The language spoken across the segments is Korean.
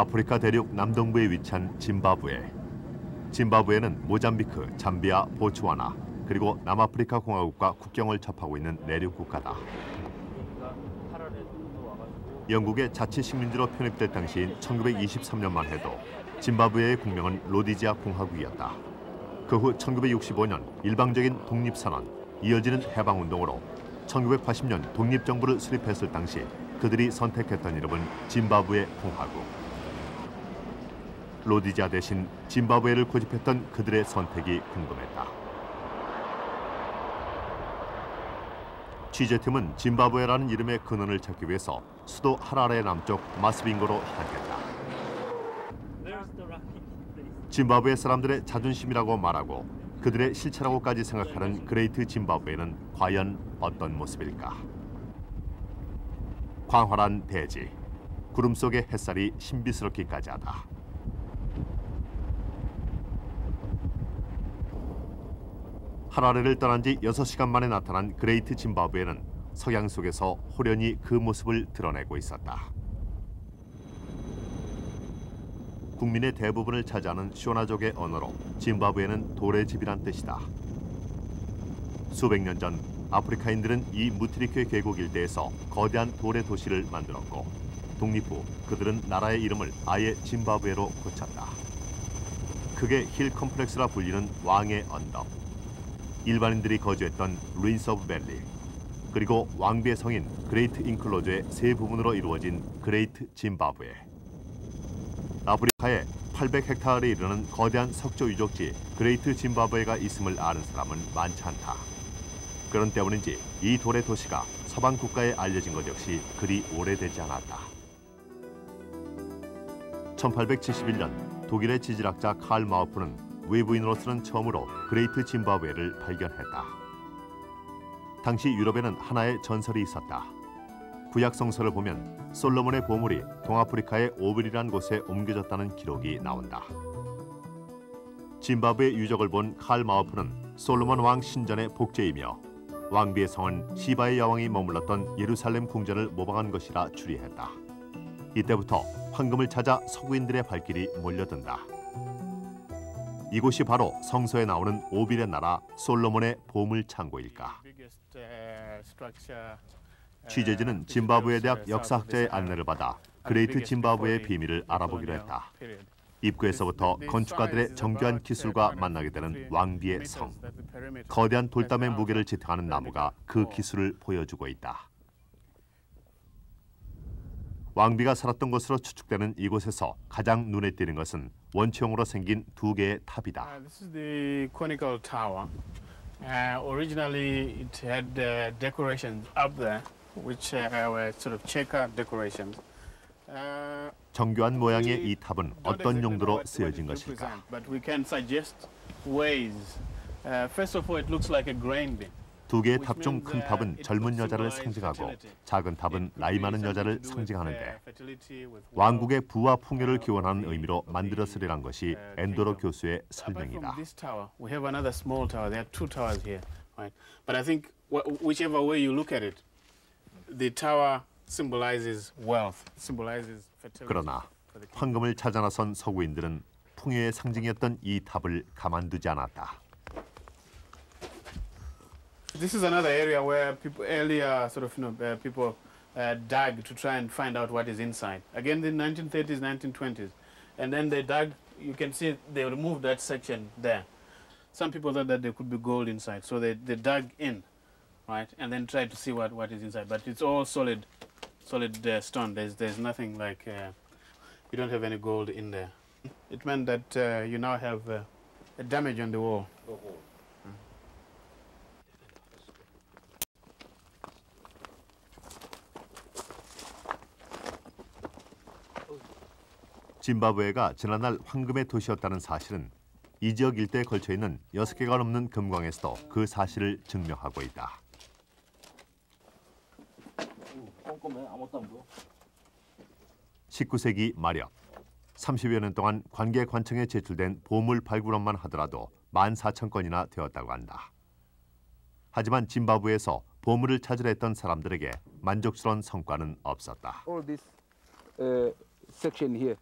아프리카 대륙 남동부에 위치한 짐바브웨. 짐바브웨는 모잠비크, 잠비아, 보츠와나 그리고 남아프리카 공화국과 국경을 접하고 있는 내륙 국가다. 영국의 자치 식민지로 편입될 당시인 1923년만 해도 짐바브웨의 국명은 로디지아 공화국이었다. 그 후 1965년 일방적인 독립선언, 이어지는 해방운동으로 1980년 독립정부를 수립했을 당시 그들이 선택했던 이름은 짐바브웨 공화국. 로디지아 대신 짐바브웨를 고집했던 그들의 선택이 궁금했다. 취재팀은 짐바브웨라는 이름의 근원을 찾기 위해서 수도 하라레 남쪽 마스빙고로 향했다. 짐바브웨 사람들의 자존심이라고 말하고 그들의 실체라고까지 생각하는 그레이트 짐바브웨는 과연 어떤 모습일까? 광활한 대지, 구름 속의 햇살이 신비스럽기까지 하다. 하라레를 떠난 지 6시간 만에 나타난 그레이트 짐바브웨는 석양 속에서 호련히 그 모습을 드러내고 있었다. 국민의 대부분을 차지하는 쇼나족의 언어로 짐바브웨는 돌의 집이란 뜻이다. 수백 년 전 아프리카인들은 이 무트리케 계곡 일대에서 거대한 돌의 도시를 만들었고 독립 후 그들은 나라의 이름을 아예 짐바브웨로 고쳤다. 그게 힐 컴플렉스라 불리는 왕의 언덕, 일반인들이 거주했던 루인스 오브 밸리, 그리고 왕비의 성인 그레이트 인클로저의 세 부분으로 이루어진 그레이트 짐바브웨. 아프리카에 800헥타르에 이르는 거대한 석조 유적지 그레이트 짐바브웨가 있음을 아는 사람은 많지 않다. 그런 때문인지 이 돌의 도시가 서방 국가에 알려진 것 역시 그리 오래되지 않았다. 1871년 독일의 지질학자 칼 마우프는 외부인으로서는 처음으로 그레이트 짐바브웨를 발견했다. 당시 유럽에는 하나의 전설이 있었다. 구약 성서를 보면 솔로몬의 보물이 동아프리카의 오빌이라는 곳에 옮겨졌다는 기록이 나온다. 짐바브웨 유적을 본 칼 마우프는 솔로몬 왕 신전의 복제이며 왕비의 성은 시바의 여왕이 머물렀던 예루살렘 궁전을 모방한 것이라 추리했다. 이때부터 황금을 찾아 서구인들의 발길이 몰려든다. 이곳이 바로 성서에 나오는 오빌의 나라 솔로몬의 보물 창고일까? 취재진은 짐바브웨 대학 역사학자의 안내를 받아 그레이트 짐바브웨의 비밀을 알아보기로 했다. 입구에서부터 건축가들의 정교한 기술과 만나게 되는 왕비의 성. 거대한 돌담의 무게를 지탱하는 나무가 그 기술을 보여주고 있다. 왕비가 살았던 것으로 추측되는 이곳에서 가장 눈에 띄는 것은 원체형으로 생긴 두 개의 탑이다. This is the conical tower. Originally, it had decorations up there, which were sort of checker decorations. 정교한 모양의 이 탑은 어떤 용도로 쓰여진 것일까? But we can suggest ways. First of all, it looks like a grain bin. 두 개의 탑 중 큰 탑은 젊은 여자를 상징하고 작은 탑은 나이 많은 여자를 상징하는데 왕국의 부와 풍요를 기원하는 의미로 만들었으리란 것이 엔도로 교수의 설명이다. We have another small tower. There are two towers here, right? But I think whichever way you look at it, the tower symbolizes wealth, symbolizes fertility. 그러나 황금을 찾아 나선 서구인들은 풍요의 상징이었던 이 탑을 가만두지 않았다. This is another area where people earlier sort of people dug to try and find out what is inside. Again, in the 1930s, 1920s, and then they dug. You can see they removed that section there. Some people thought that there could be gold inside, so they dug in, right, and then tried to see what is inside. But it's all solid stone. There's nothing like you don't have any gold in there. It meant that you now have a damage on the wall. 짐바브웨가 지난날 황금의 도시였다는 사실은 이 지역 일대에 걸쳐 있는 6개가 넘는 금광에서도 그 사실을 증명하고 있다. 19세기 말엽, 30여 년 동안 관계관청에 제출된 보물 발굴업만 하더라도 14,000건이나 되었다고 한다. 하지만 짐바브웨에서 보물을 찾으려 했던 사람들에게 만족스러운 성과는 없었다. All this section here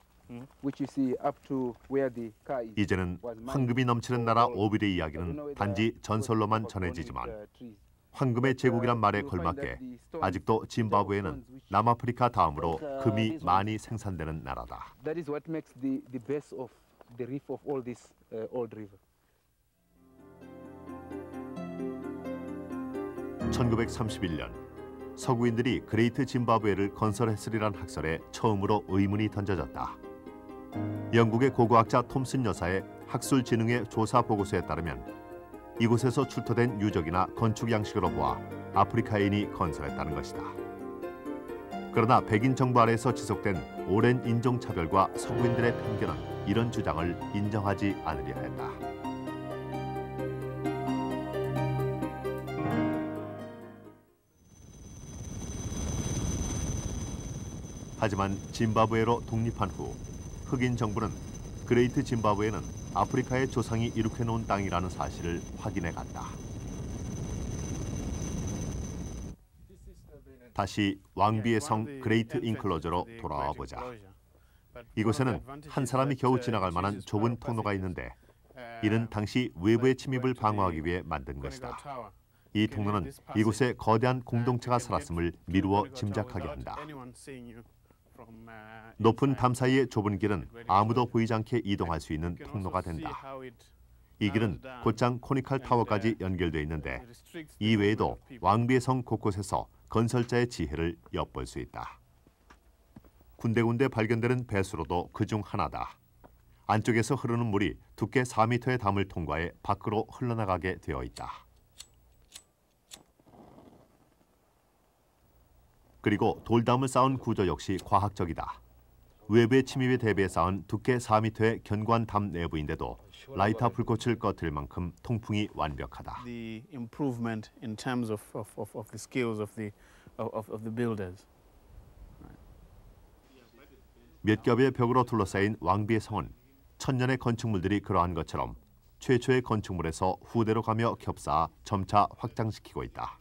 which you see up to where the car is. 이제는 황금이 넘치는 나라 오빌의 이야기는 단지 전설로만 전해지지만 황금의 제국이란 말에 걸맞게 아직도 짐바브웨는 남아프리카 다음으로 금이 많이 생산되는 나라다. That is what makes the base of the reef of all this old river. 1931년 서구인들이 그레이트 짐바브웨를 건설했으리란 학설에 처음으로 의문이 던져졌다. 영국의 고고학자 톰슨 여사의 학술진흥회 조사 보고서에 따르면 이곳에서 출토된 유적이나 건축 양식으로 보아 아프리카인이 건설했다는 것이다. 그러나 백인 정부 아래에서 지속된 오랜 인종차별과 서구인들의 편견은 이런 주장을 인정하지 않으려 했다. 하지만 짐바브웨로 독립한 후 흑인 정부는 그레이트 짐바브웨는 아프리카의 조상이 이룩해놓은 땅이라는 사실을 확인해 갔다. 다시 왕비의 성 그레이트 인클로저로 돌아와 보자. 이곳에는 한 사람이 겨우 지나갈 만한 좁은 통로가 있는데 이는 당시 외부의 침입을 방어하기 위해 만든 것이다. 이 통로는 이곳에 거대한 공동체가 살았음을 미루어 짐작하게 한다. 높은 담 사이의 좁은 길은 아무도 보이지 않게 이동할 수 있는 통로가 된다. 이 길은 곧장 코니칼 타워까지 연결돼 있는데 이 외에도 왕비의 성 곳곳에서 건설자의 지혜를 엿볼 수 있다. 군데군데 발견되는 배수로도 그중 하나다. 안쪽에서 흐르는 물이 두께 4m의 담을 통과해 밖으로 흘러나가게 되어 있다. 그리고 돌담을 쌓은 구조 역시 과학적이다. 외부의 침입에 대비해 쌓은 두께 4m의 견고한 담 내부인데도 라이터 불꽃을 꺼뜨릴 만큼 통풍이 완벽하다. The improvement in terms of the skills of the builders. 몇 겹의 벽으로 둘러싸인 왕비의 성은 천년의 건축물들이 그러한 것처럼 최초의 건축물에서 후대로 가며 겹쌓아 점차 확장시키고 있다.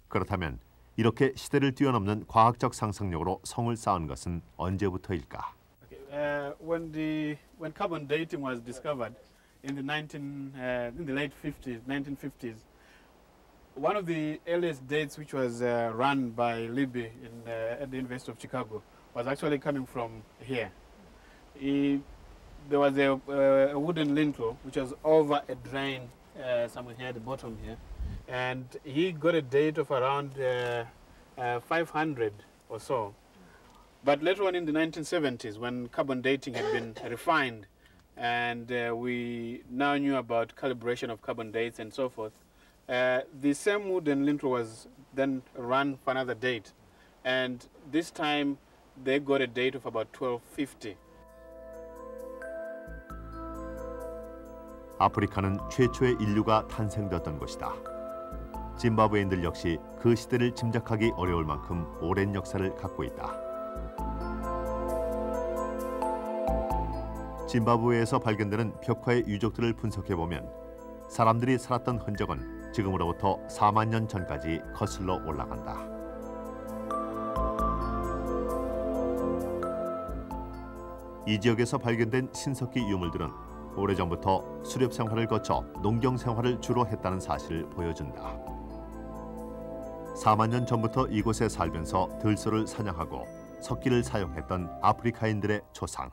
그렇다면 이렇게 시대를 뛰어넘는 과학적 상상력으로 성을 쌓은 것은 언제부터일까? When carbon dating was discovered in the late 1950s, one of the earliest dates which was run by Libby at the University of Chicago was actually coming from here. There was a wooden lintel which was over a drain somewhere here at the bottom here. And he got a date of around 500 or so. But later on in the 1970s, when carbon dating had been refined and we now knew about calibration of carbon dates and so forth, the same wooden lintel was then run for another date. And this time they got a date of about 1250. 아프리카는 최초의 인류가 탄생되었던 곳이다. 짐바브웨인들 역시 그 시대를 짐작하기 어려울 만큼 오랜 역사를 갖고 있다. 짐바브웨에서 발견되는 벽화의 유적들을 분석해보면 사람들이 살았던 흔적은 지금으로부터 4만 년 전까지 거슬러 올라간다. 이 지역에서 발견된 신석기 유물들은 오래전부터 수렵 생활을 거쳐 농경 생활을 주로 했다는 사실을 보여준다. 4만 년 전부터 이곳에 살면서 들소를 사냥하고 석기를 사용했던 아프리카인들의 조상.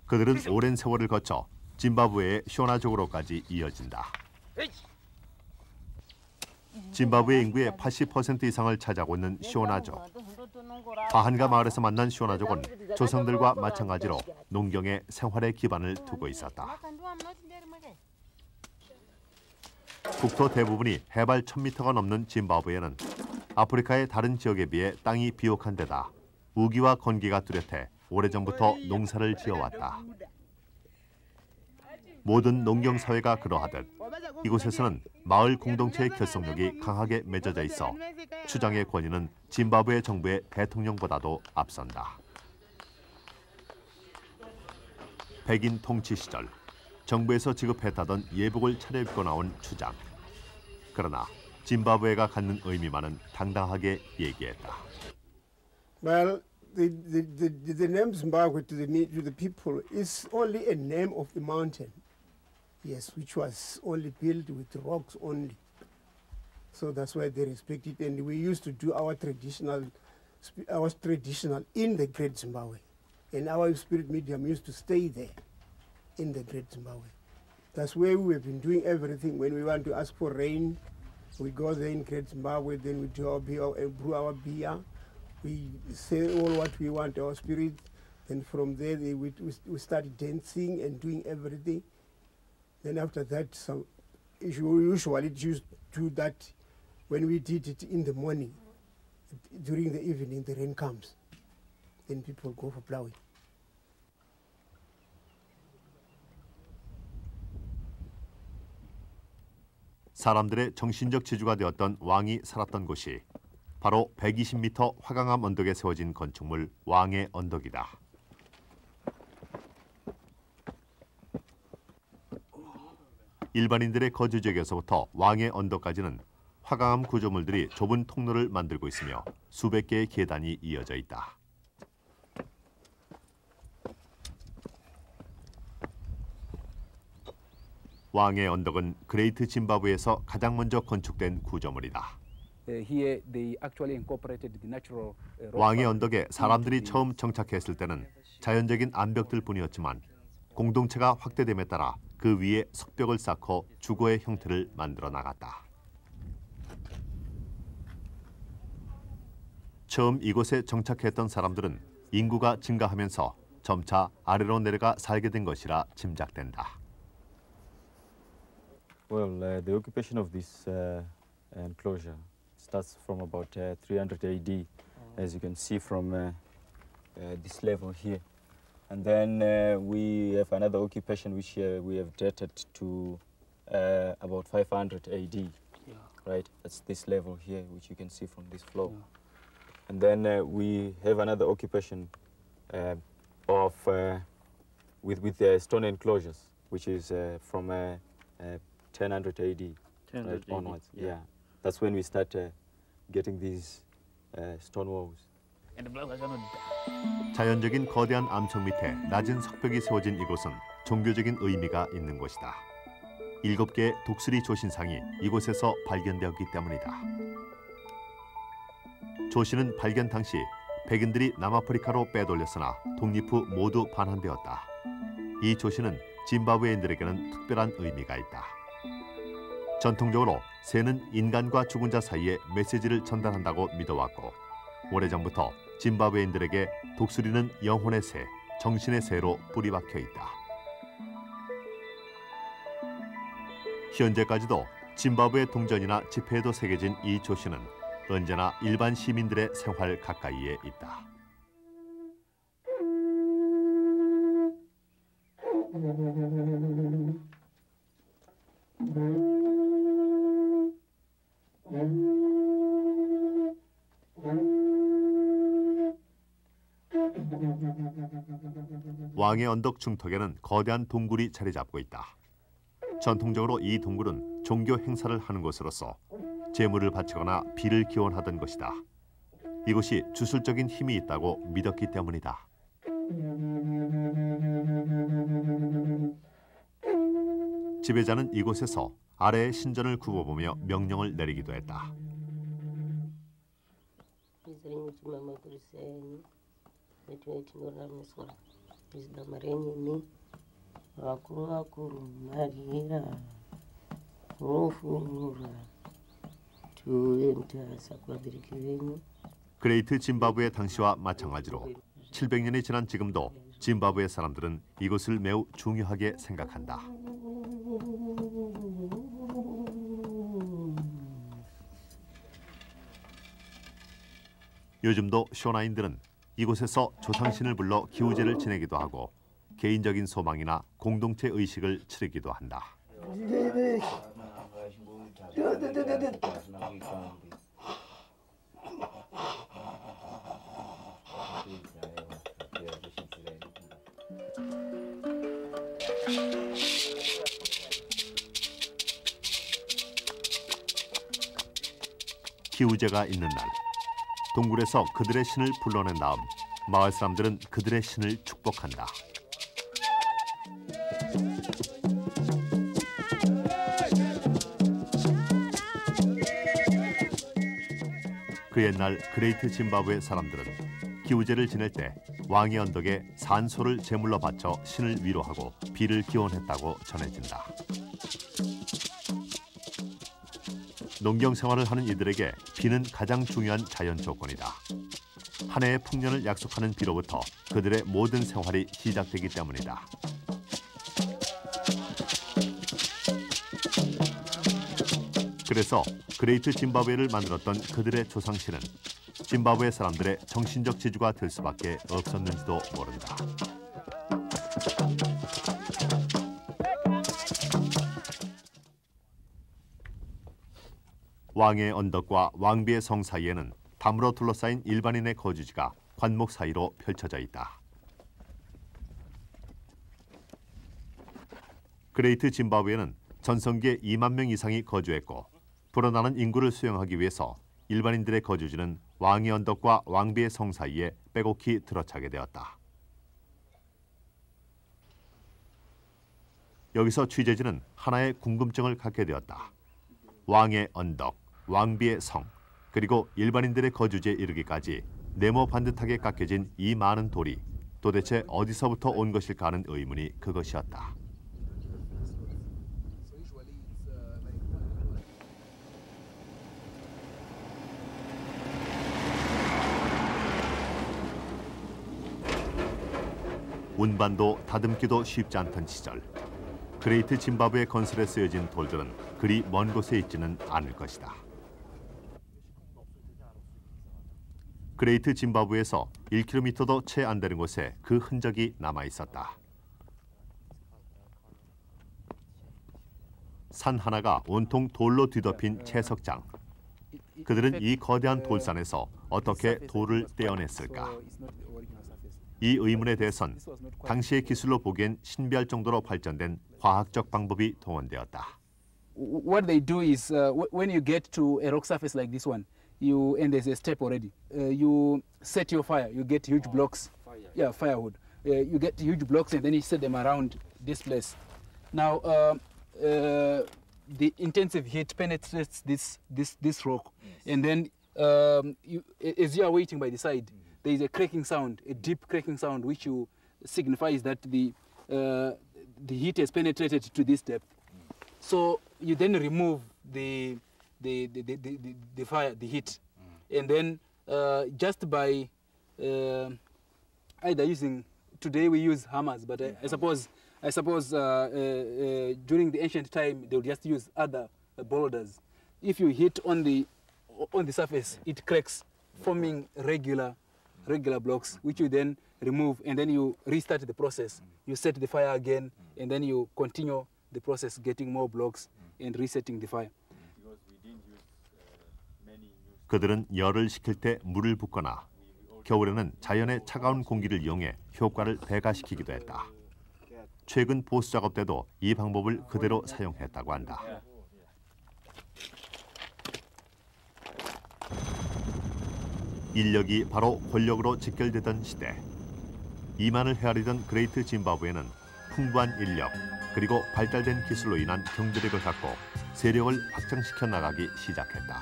그들은 오랜 세월을 거쳐 짐바브웨의 쇼나족으로까지 이어진다. 짐바브웨 인구의 80% 이상을 차지하고 있는 쇼나족. 바한가 마을에서 만난 쇼나족은 조상들과 마찬가지로 농경에 생활의 기반을 두고 있었다. 국토 대부분이 해발 1000m가 넘는 짐바브웨는 아프리카의 다른 지역에 비해 땅이 비옥한 데다 우기와 건기가 뚜렷해 오래전부터 농사를 지어왔다. 모든 농경사회가 그러하듯 이곳에서는 마을 공동체의 결속력이 강하게 맺어져 있어 추장의 권위는 짐바브웨 정부의 대통령보다도 앞선다. 백인 통치 시절 정부에서 지급했다던 예복을 차려입고 나온 추장. 그러나 짐바브웨가 갖는 의미만은 당당하게 얘기했다. Well, the name Zimbabwe to the people is only a name of the mountain, yes, which was only built with rocks only. So that's why they respect it, and we used to do our traditional in the Great Zimbabwe, and our spirit medium used to stay there in the Great Zimbabwe. That's where we have been doing everything. When we want to ask for rain, we go there in Great Zimbabwe, then we do our beer, brew our beer. We say all what we want, our spirit. Then from there, we started dancing and doing everything. Then after that, usually it used to do that when we did it in the morning. During the evening, the rain comes. Then people go for plowing. 사람들의 정신적 지주가 되었던 왕이 살았던 곳이 바로 120m 화강암 언덕에 세워진 건축물 왕의 언덕이다. 일반인들의 거주 지역에서부터 왕의 언덕까지는 화강암 구조물들이 좁은 통로를 만들고 있으며 수백 개의 계단이 이어져 있다. 왕의 언덕은 그레이트 짐바브웨에서 가장 먼저 건축된 구조물이다. Here they actually incorporated the natural 왕의 언덕에 사람들이 처음 정착했을 때는 자연적인 암벽들뿐이었지만 공동체가 확대됨에 따라 그 위에 석벽을 쌓고 주거의 형태를 만들어 나갔다. 처음 이곳에 정착했던 사람들은 인구가 증가하면서 점차 아래로 내려가 살게 된 것이라 짐작된다. Well, the occupation of this enclosure starts from about 300 AD, as you can see from this level here. And then we have another occupation which we have dated to about 500 AD, Yeah. right? That's this level here, which you can see from this floor. Yeah. And then we have another occupation of with the stone enclosures, which is from 1000 AD, 1000 right, AD, onwards. yeah. Yeah, that's when we start getting these stone walls. And the brothers are not there. 자연적인 거대한 암석 밑에 낮은 석벽이 세워진 이곳은 종교적인 의미가 있는 곳이다. 7개의 독수리 조신상이 이곳에서 발견되었기 때문이다. 조신은 발견 당시 백인들이 남아프리카로 빼돌렸으나 독립 후 모두 반환되었다. 이 조신은 짐바브웨인들에게는 특별한 의미가 있다. 전통적으로 새는 인간과 죽은 자 사이에 메시지를 전달한다고 믿어왔고 오래전부터 짐바브웨인들에게 독수리는 영혼의 새, 정신의 새로 뿌리박혀 있다. 현재까지도 짐바브웨 동전이나 지폐에도 새겨진 이 조신은 언제나 일반 시민들의 생활 가까이에 있다. 왕의 언덕 중턱에는 거대한 동굴이 자리 잡고 있다. 전통적으로 이 동굴은 종교 행사를 하는 곳으로서 제물을 바치거나 비를 기원하던 것이다. 이곳이 주술적인 힘이 있다고 믿었기 때문이다. 지배자는 이곳에서 아래의 신전을 굽어보며 명령을 내리기도 했다. 그레이트 짐바브웨 당시와 마찬가지로 700년이 지난 지금도 짐바브웨 사람들은 이곳을 매우 중요하게 생각한다. 요즘도 쇼나인들은 이곳에서 조상신을 불러 기우제를 지내기도 하고 개인적인 소망이나 공동체 의식을 치르기도 한다. 기우제가 있는 날 동굴에서 그들의 신을 불러낸 다음 마을 사람들은 그들의 신을 축복한다. 그 옛날 그레이트 짐바브웨 사람들은 기우제를 지낼 때 왕의 언덕에 산소를 제물로 바쳐 신을 위로하고 비를 기원했다고 전해진다. 농경 생활을 하는 이들에게 비는 가장 중요한 자연 조건이다. 한 해의 풍년을 약속하는 비로부터 그들의 모든 생활이 시작되기 때문이다. 그래서 그레이트 짐바브웨를 만들었던 그들의 조상신은 짐바브웨 사람들의 정신적 지주가 될 수밖에 없었는지도 모른다. 왕의 언덕과 왕비의 성 사이에는 담으로 둘러싸인 일반인의 거주지가 관목 사이로 펼쳐져 있다. 그레이트 짐바브웨는 전성기에 2만 명 이상이 거주했고 불어나는 인구를 수용하기 위해서 일반인들의 거주지는 왕의 언덕과 왕비의 성 사이에 빼곡히 들어차게 되었다. 여기서 취재진은 하나의 궁금증을 갖게 되었다. 왕의 언덕, 왕비의 성, 그리고 일반인들의 거주지에 이르기까지 네모 반듯하게 깎여진 이 많은 돌이 도대체 어디서부터 온 것일까 하는 의문이 그것이었다. 운반도 다듬기도 쉽지 않던 시절, 그레이트 짐바브웨 건설에 쓰여진 돌들은 그리 먼 곳에 있지는 않을 것이다. 그레이트 짐바브웨에서 1km도 채 안 되는 곳에 그 흔적이 남아 있었다. 산 하나가 온통 돌로 뒤덮인 채석장. 그들은 이 거대한 돌산에서 어떻게 돌을 떼어냈을까? 이 의문에 대해선 당시의 기술로 보기엔 신비할 정도로 발전된 과학적 방법이 동원되었다. What they do is when you get to a rock surface like this one, and there's a step already. You set your fire. You get huge blocks. Yeah, firewood. You get huge blocks and then you set them around this place. Now the intensive heat penetrates this rock, and then as you are waiting by the side, there is a cracking sound, a deep cracking sound, which signifies that the heat has penetrated to this depth. So you then remove the fire, the heat, and then just by either using, today we use hammers, but I suppose during the ancient time they would just use other boulders. If you hit on the surface, it cracks, forming regular blocks, which you then remove, and then you restart the process. You set the fire again, and then you continue the process, getting more blocks and resetting the fire. 그들은 열을 식힐 때 물을 붓거나 겨울에는 자연의 차가운 공기를 이용해 효과를 배가시키기도 했다. 최근 보수 작업 때도 이 방법을 그대로 사용했다고 한다. 인력이 바로 권력으로 직결되던 시대, 이만을 헤아리던 그레이트 짐바브웨는 풍부한 인력 그리고 발달된 기술로 인한 경제력을 갖고 세력을 확장시켜 나가기 시작했다.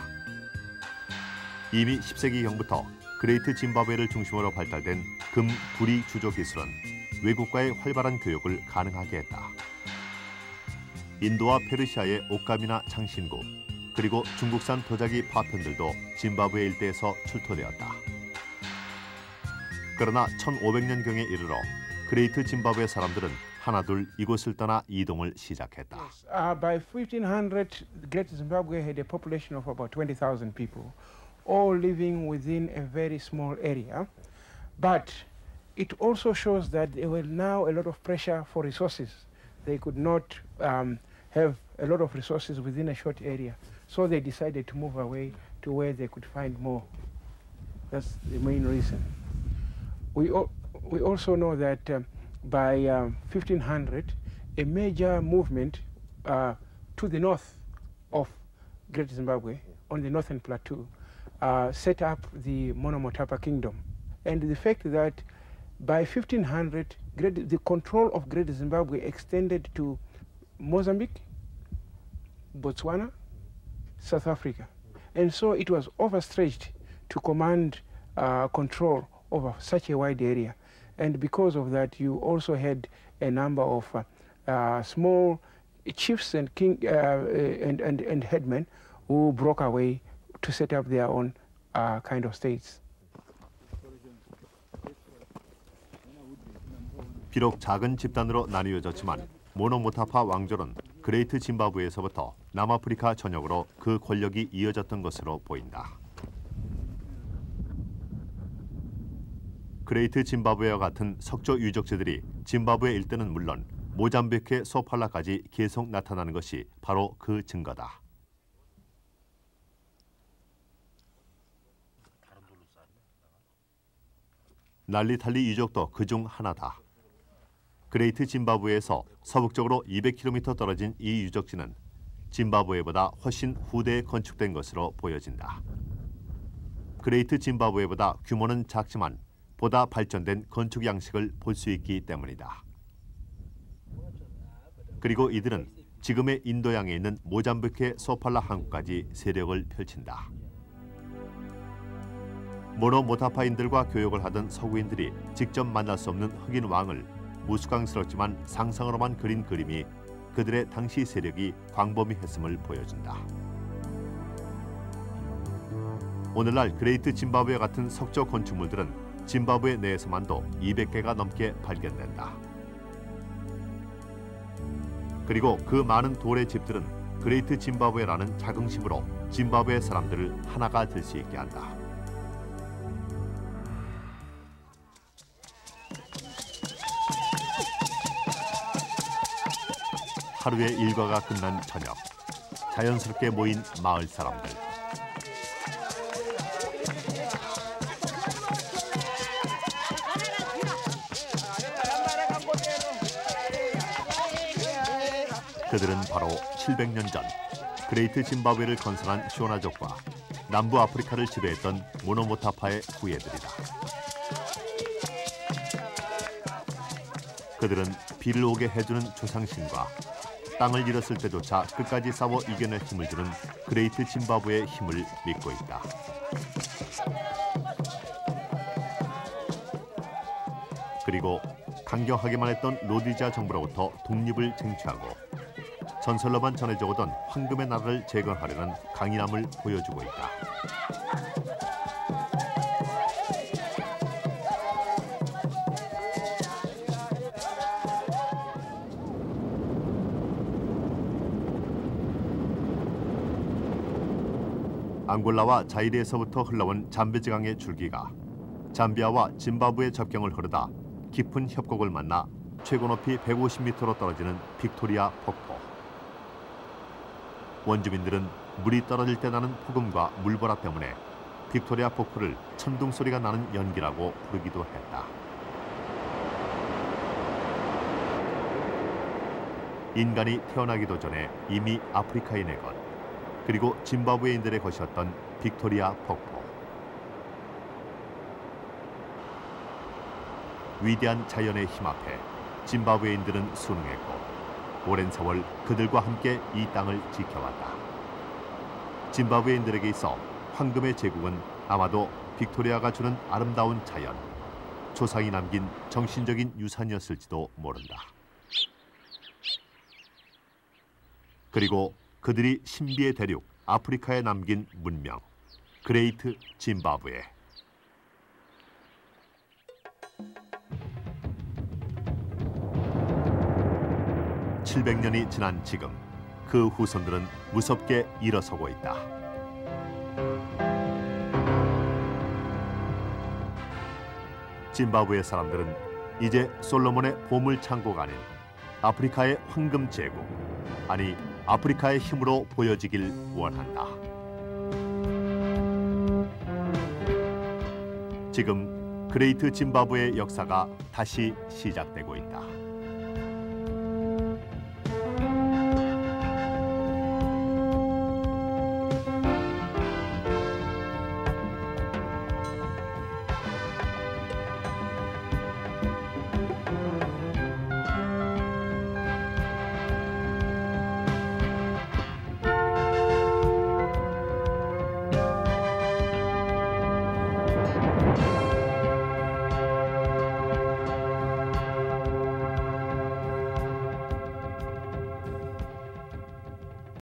이미 10세기경부터 그레이트 짐바브웨를 중심으로 발달된 금, 구리 주조 기술은 외국과의 활발한 교역을 가능하게 했다. 인도와 페르시아의 옷감이나 장신구, 그리고 중국산 도자기 파편들도 짐바브웨 일대에서 출토되었다. 그러나 1500년경에 이르러 그레이트 짐바브웨 사람들은 하나둘 이곳을 떠나 이동을 시작했다. By 1500, Great Zimbabwe had a population of about 20,000 people, all living within a very small area. But it also shows that there were now a lot of pressure for resources. They could not have a lot of resources within a short area. So they decided to move away to where they could find more. That's the main reason. We also know that by 1500, a major movement to the north of Great Zimbabwe, on the northern plateau, set up the Monomotapa Kingdom. and the fact that by 1500, the control of Great Zimbabwe extended to Mozambique, Botswana, South Africa. And so it was overstretched to command control over such a wide area. And because of that, you also had a number of small chiefs and and headmen who broke away to set up their own kind of states. 비록 작은 집단으로 나뉘어졌지만 모노모타파 왕조는 그레이트 짐바브웨에서부터 남아프리카 전역으로 그 권력이 이어졌던 것으로 보인다. 그레이트 짐바브웨와 같은 석조 유적지들이 짐바브웨 일대는 물론 모잠비크의 소팔라까지 계속 나타나는 것이 바로 그 증거다. 난리탈리 유적도 그중 하나다. 그레이트 짐바브웨에서 서북쪽으로 200km 떨어진 이 유적지는 짐바브웨보다 훨씬 후대에 건축된 것으로 보여진다. 그레이트 짐바브웨보다 규모는 작지만 보다 발전된 건축 양식을 볼 수 있기 때문이다. 그리고 이들은 지금의 인도양에 있는 모잠비크의 소팔라 항구까지 세력을 펼친다. 모노모타파인들과 교역을 하던 서구인들이 직접 만날 수 없는 흑인 왕을 무수강스럽지만 상상으로만 그린 그림이 그들의 당시 세력이 광범위했음을 보여준다. 오늘날 그레이트 짐바브웨 같은 석조 건축물들은 짐바브웨 내에서만도 200개가 넘게 발견된다. 그리고 그 많은 돌의 집들은 그레이트 짐바브웨라는 자긍심으로 짐바브웨 사람들을 하나가 될 수 있게 한다. 하루의 일과가 끝난 저녁, 자연스럽게 모인 마을 사람들. 그들은 바로 700년 전 그레이트 짐바브웨를 건설한 쇼나족과 남부 아프리카를 지배했던 모노모타파의 후예들이다. 그들은 비를 오게 해주는 조상신과 땅을 잃었을 때조차 끝까지 싸워 이겨낼 힘을 주는 그레이트 짐바브웨의 힘을 믿고 있다. 그리고 강경하게만 했던 로디자 정부로부터 독립을 쟁취하고 전설로만 전해져 오던 황금의 나라를 재건하려는 강인함을 보여주고 있다. 앙골라와 자이레에서부터 흘러온 잠베지강의 줄기가 잠비아와 짐바브웨 접경을 흐르다 깊은 협곡을 만나 최고 높이 150m로 떨어지는 빅토리아 폭포. 원주민들은 물이 떨어질 때 나는 폭음과 물보라 때문에 빅토리아 폭포를 천둥 소리가 나는 연기라고 부르기도 했다. 인간이 태어나기도 전에 이미 아프리카인의 것, 그리고 짐바브웨인들의 것이었던 빅토리아 폭포. 위대한 자연의 힘 앞에 짐바브웨인들은 순응했고 오랜 세월 그들과 함께 이 땅을 지켜왔다. 짐바브웨인들에게 있어 황금의 제국은 아마도 빅토리아가 주는 아름다운 자연, 조상이 남긴 정신적인 유산이었을지도 모른다. 그리고 그들이 신비의 대륙 아프리카에 남긴 문명, 그레이트 짐바브웨. (700년이) 지난 지금 그 후손들은 무섭게 일어서고 있다. 짐바브웨 사람들은 이제 솔로몬의 보물 창고가 아닌 아프리카의 황금 제국, 아니 아프리카의 힘으로 보여지길 원한다. 지금 그레이트 짐바브웨의 역사가 다시 시작되고 있다.